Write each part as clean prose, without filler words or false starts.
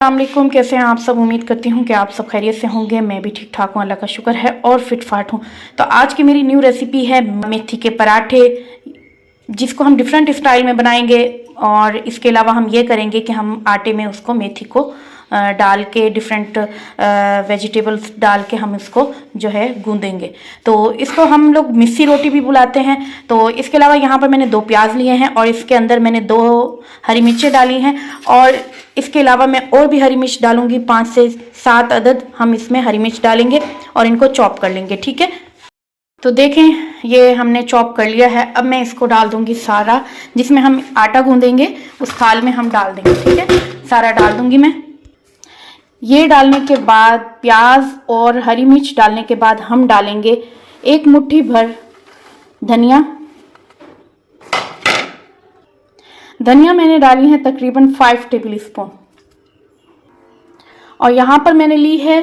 अस्सलामुअलैकुम, कैसे हैं आप सब। उम्मीद करती हूँ कि आप सब खैरियत से होंगे। मैं भी ठीक ठाक हूँ, अल्लाह का शुक्र है, और फिट फाट हूँ। तो आज की मेरी न्यू रेसिपी है मेथी के पराठे, जिसको हम डिफरेंट स्टाइल में बनाएंगे। और इसके अलावा हम ये करेंगे कि हम आटे में उसको मेथी को डाल के डिफरेंट वेजिटेबल्स डाल के हम इसको जो है गूंदेंगे। तो इसको हम लोग मिस्सी रोटी भी बुलाते हैं। तो इसके अलावा यहाँ पर मैंने 2 प्याज लिए हैं और इसके अंदर मैंने 2 हरी मिर्चें डाली हैं। और इसके अलावा मैं और भी हरी मिर्च डालूंगी, 5 से 7 अदद हम इसमें हरी मिर्च डालेंगे और इनको चॉप कर लेंगे। ठीक है, तो देखें ये हमने चॉप कर लिया है। अब मैं इसको डाल दूंगी सारा, जिसमें हम आटा गूंदेंगे उस थाल में हम डाल देंगे। ठीक है, सारा डाल दूंगी मैं। ये डालने के बाद प्याज और हरी मिर्च डालने के बाद हम डालेंगे 1 मुट्ठी भर धनिया। धनिया मैंने डाली है तकरीबन 5 टेबल स्पून। और यहाँ पर मैंने ली है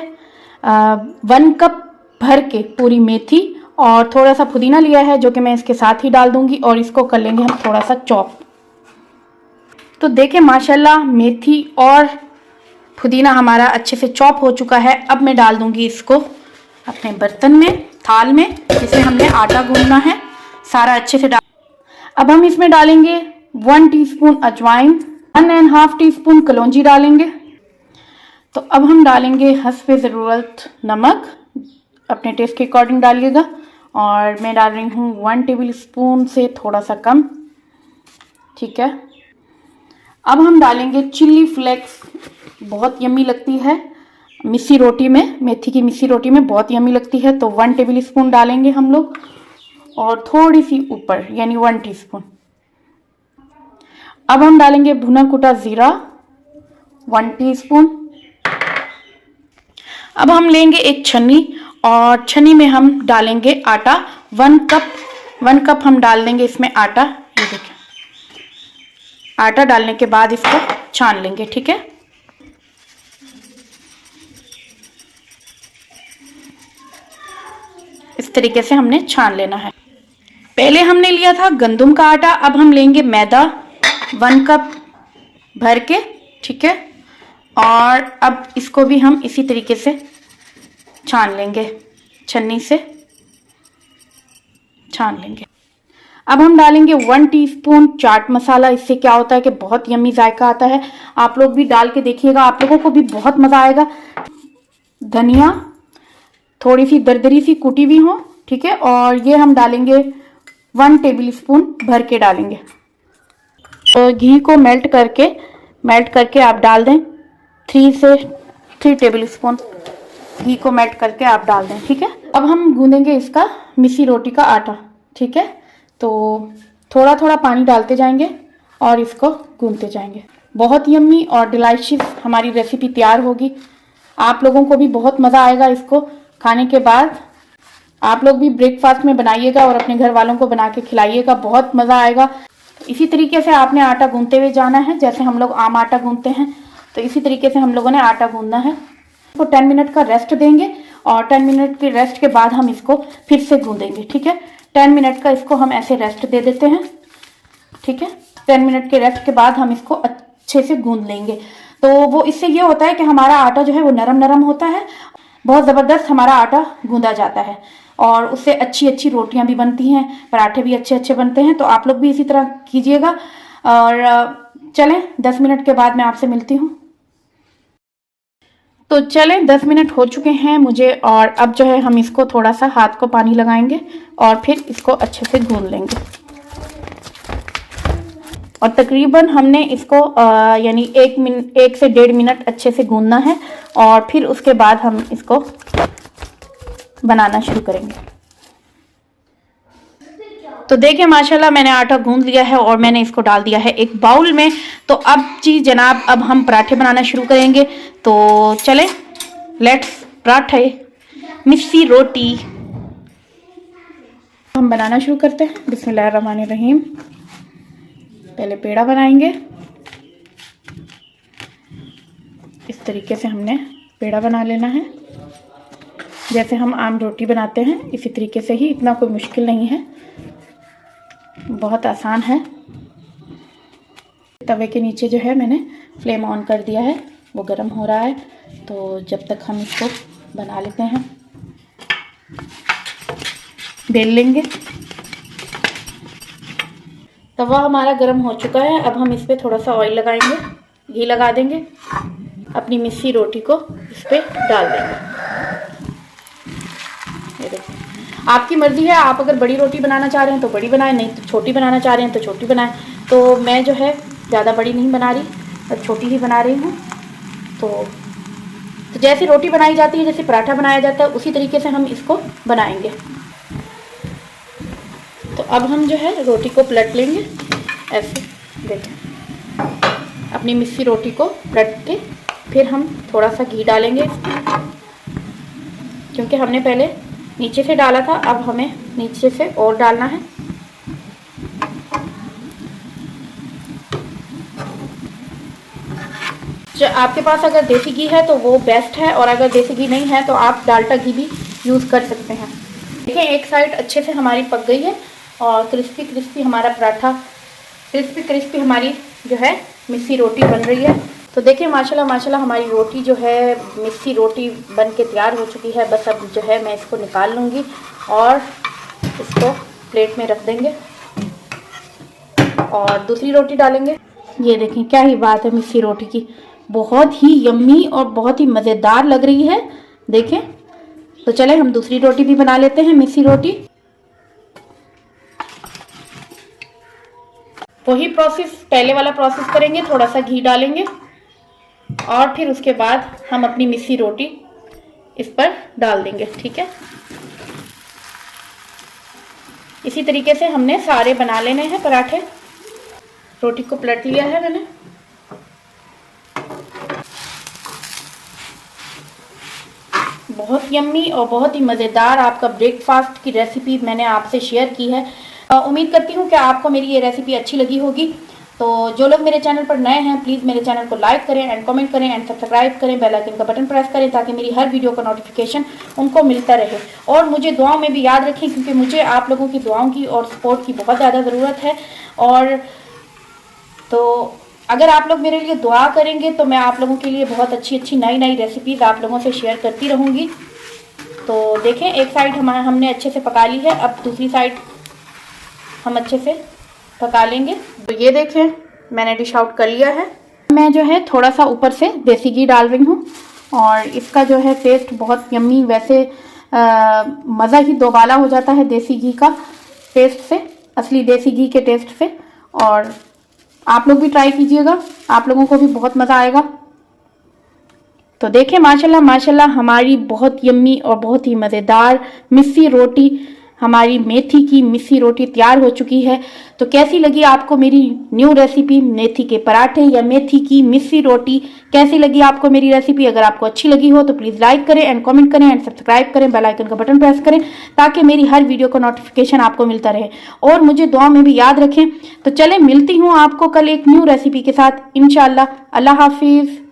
1 कप भर के पूरी मेथी और थोड़ा सा पुदीना लिया है, जो कि मैं इसके साथ ही डाल दूंगी। और इसको कर लेंगे हम थोड़ा सा चॉप। तो देखें माशाल्लाह मेथी और पुदीना हमारा अच्छे से चॉप हो चुका है। अब मैं डाल दूंगी इसको अपने बर्तन में, थाल में, जिसमें हमने आटा गूंदना है, सारा अच्छे से डाल। अब हम इसमें डालेंगे 1 टीस्पून अजवाइन, 1.5 टीस्पून कलौंजी डालेंगे। तो अब हम डालेंगे हस्बे ज़रूरत नमक, अपने टेस्ट के अकॉर्डिंग डालिएगा। और मैं डाल रही हूँ 1 टेबल स्पून से थोड़ा सा कम। ठीक है, अब हम डालेंगे चिल्ली फ्लेक्स, बहुत यम्मी लगती है मिस्सी रोटी में, मेथी की मिस्सी रोटी में बहुत यम्मी लगती है। तो 1 टेबल स्पून डालेंगे हम लोग, और थोड़ी सी ऊपर यानी 1 टीस्पून। अब हम डालेंगे भुना कुटा जीरा 1 टीस्पून। अब हम लेंगे एक छन्नी और छन्नी में हम डालेंगे आटा 1 कप हम डाल देंगे इसमें आटा। ये देखिए, आटा डालने के बाद इसको छान लेंगे। ठीक है, इस तरीके से हमने छान लेना है। पहले हमने लिया था गंदम का आटा, अब हम लेंगे मैदा 1 कप भर के। ठीक है, और अब इसको भी हम इसी तरीके से छान लेंगे, छन्नी से छान लेंगे। अब हम डालेंगे 1 टीस्पून चाट मसाला। इससे क्या होता है कि बहुत यम्मी जायका आता है। आप लोग भी डाल के देखिएगा, आप लोगों को भी बहुत मज़ा आएगा। धनिया थोड़ी सी दरदरी सी कुटी हुई हो। ठीक है, और ये हम डालेंगे 1 टेबल स्पून भर के डालेंगे। तो घी को मेल्ट करके आप डाल दें, 3 टेबल स्पून घी को मेल्ट करके आप डाल दें। ठीक है, अब हम गूंदेंगे इसका मिस्सी रोटी का आटा। ठीक है, तो थोड़ा थोड़ा पानी डालते जाएंगे और इसको गूंदते जाएंगे। बहुत यम्मी और डिलाइशियस हमारी रेसिपी तैयार होगी। आप लोगों को भी बहुत मज़ा आएगा इसको खाने के बाद। आप लोग भी ब्रेकफास्ट में बनाइएगा और अपने घर वालों को बना के खिलाइएगा, बहुत मज़ा आएगा। इसी तरीके से आपने आटा गूंदते हुए जाना है, जैसे हम लोग आम आटा गूंदते हैं। तो इसी तरीके से हम लोगों ने आटा गूंदना है। इसको 10 मिनट का रेस्ट देंगे और 10 मिनट के रेस्ट के बाद हम इसको फिर से गूंदेंगे। ठीक है, 10 मिनट का इसको हम ऐसे रेस्ट दे देते हैं। ठीक है, 10 मिनट के रेस्ट के बाद हम इसको अच्छे से गूंद लेंगे। तो वो इससे ये होता है कि हमारा आटा जो है वो नरम नरम होता है, बहुत ज़बरदस्त हमारा आटा गूंदा जाता है और उससे अच्छी अच्छी रोटियां भी बनती हैं, पराठे भी अच्छे अच्छे बनते हैं। तो आप लोग भी इसी तरह कीजिएगा। और चलें 10 मिनट के बाद मैं आपसे मिलती हूँ। तो चलें 10 मिनट हो चुके हैं मुझे, और अब जो है हम इसको थोड़ा सा हाथ को पानी लगाएंगे और फिर इसको अच्छे से गूंद लेंगे। और तकरीबन हमने इसको यानी 1 से 1.5 मिनट अच्छे से गूंदना है, और फिर उसके बाद हम इसको बनाना शुरू करेंगे। तो देखिए माशाल्लाह मैंने आटा गूंद लिया है और मैंने इसको डाल दिया है एक बाउल में। तो अब जी जनाब, अब हम पराठे बनाना शुरू करेंगे। तो चलें, लेट्स पराठे मिस्सी रोटी हम बनाना शुरू करते हैं। बिस्मिल्लाहिर्रहमानिर्रहीम। पहले पेड़ा बनाएंगे। इस तरीके से हमने पेड़ा बना लेना है, जैसे हम आम रोटी बनाते हैं इसी तरीके से ही। इतना कोई मुश्किल नहीं है, बहुत आसान है। तवे के नीचे जो है मैंने फ्लेम ऑन कर दिया है, वो गर्म हो रहा है, तो जब तक हम इसको बना लेते हैं, बेल लेंगे। तवा हमारा गर्म हो चुका है। अब हम इस पर थोड़ा सा ऑयल लगाएंगे, घी लगा देंगे, अपनी मिस्सी रोटी को इस पर डाल देंगे। ये देखिए, आपकी मर्ज़ी है, आप अगर बड़ी रोटी बनाना चाह रहे हैं तो बड़ी बनाएं, नहीं तो छोटी बनाना चाह रहे हैं तो छोटी बनाएं। तो मैं जो है ज़्यादा बड़ी नहीं बना रही, बस छोटी ही बना रही हूँ। तो जैसी रोटी बनाई जाती है, जैसे पराठा बनाया जाता है, उसी तरीके से हम इसको बनाएंगे। तो अब हम जो है रोटी को पलट लेंगे ऐसे, देखें, अपनी मिस्सी रोटी को पलट के फिर हम थोड़ा सा घी डालेंगे, क्योंकि हमने पहले नीचे से डाला था, अब हमें नीचे से और डालना है। जो आपके पास अगर देसी घी है तो वो बेस्ट है, और अगर देसी घी नहीं है तो आप डाल्डा घी भी यूज़ कर सकते हैं। देखिए, एक साइड अच्छे से हमारी पक गई है और क्रिस्पी क्रिस्पी हमारा पराठा, क्रिस्पी क्रिस्पी हमारी जो है मिस्सी रोटी बन रही है। तो देखिए, माशाल्लाह माशाल्लाह हमारी रोटी जो है, मिस्सी रोटी बन के तैयार हो चुकी है। बस अब जो है मैं इसको निकाल लूँगी और इसको प्लेट में रख देंगे और दूसरी रोटी डालेंगे। ये देखें, क्या ही बात है मिस्सी रोटी की, बहुत ही यम्मी और बहुत ही मज़ेदार लग रही है। देखें, तो चले हम दूसरी रोटी भी बना लेते हैं, मिस्सी रोटी। वही प्रोसेस, पहले वाला प्रोसेस करेंगे, थोड़ा सा घी डालेंगे और फिर उसके बाद हम अपनी मिस्सी रोटी इस पर डाल देंगे। ठीक है, इसी तरीके से हमने सारे बना लेने हैं पराठे। रोटी को पलट लिया है मैंने। बहुत यम्मी और बहुत ही मज़ेदार आपका ब्रेकफास्ट की रेसिपी मैंने आपसे शेयर की है। उम्मीद करती हूँ कि आपको मेरी ये रेसिपी अच्छी लगी होगी। तो जो लोग मेरे चैनल पर नए हैं, प्लीज़ मेरे चैनल को लाइक करें एंड कमेंट करें एंड सब्सक्राइब करें, बेल आइकन का बटन प्रेस करें ताकि मेरी हर वीडियो का नोटिफिकेशन उनको मिलता रहे। और मुझे दुआओं में भी याद रखें, क्योंकि मुझे आप लोगों की दुआओं की और सपोर्ट की बहुत ज़्यादा ज़रूरत है। और तो अगर आप लोग मेरे लिए दुआ करेंगे तो मैं आप लोगों के लिए बहुत अच्छी अच्छी नई नई रेसिपीज़ आप लोगों से शेयर करती रहूँगी। तो देखें, एक साइड हमने अच्छे से पका ली है, अब दूसरी साइड हम अच्छे से पका लेंगे। तो ये देखें, मैंने डिश आउट कर लिया है। मैं जो है थोड़ा सा ऊपर से देसी घी डाल रही हूँ और इसका जो है टेस्ट बहुत यम्मी, वैसे मज़ा ही दोबाला हो जाता है देसी घी का टेस्ट से, असली देसी घी के टेस्ट से। और आप लोग भी ट्राई कीजिएगा, आप लोगों को भी बहुत मज़ा आएगा। तो देखें, माशाल्लाह माशाल्लाह हमारी बहुत यम्मी और बहुत ही मज़ेदार मिस्सी रोटी, हमारी मेथी की मिस्सी रोटी तैयार हो चुकी है। तो कैसी लगी आपको मेरी न्यू रेसिपी, मेथी के पराठे या मेथी की मिस्सी रोटी? कैसी लगी आपको मेरी रेसिपी? अगर आपको अच्छी लगी हो तो प्लीज़ लाइक करें एंड कमेंट करें एंड सब्सक्राइब करें, बेल आइकन का बटन प्रेस करें ताकि मेरी हर वीडियो का नोटिफिकेशन आपको मिलता रहे। और मुझे दुआ में भी याद रखें। तो चलें, मिलती हूँ आपको कल एक न्यू रेसिपी के साथ इंशाल्लाह। अल्लाह हाफिज़।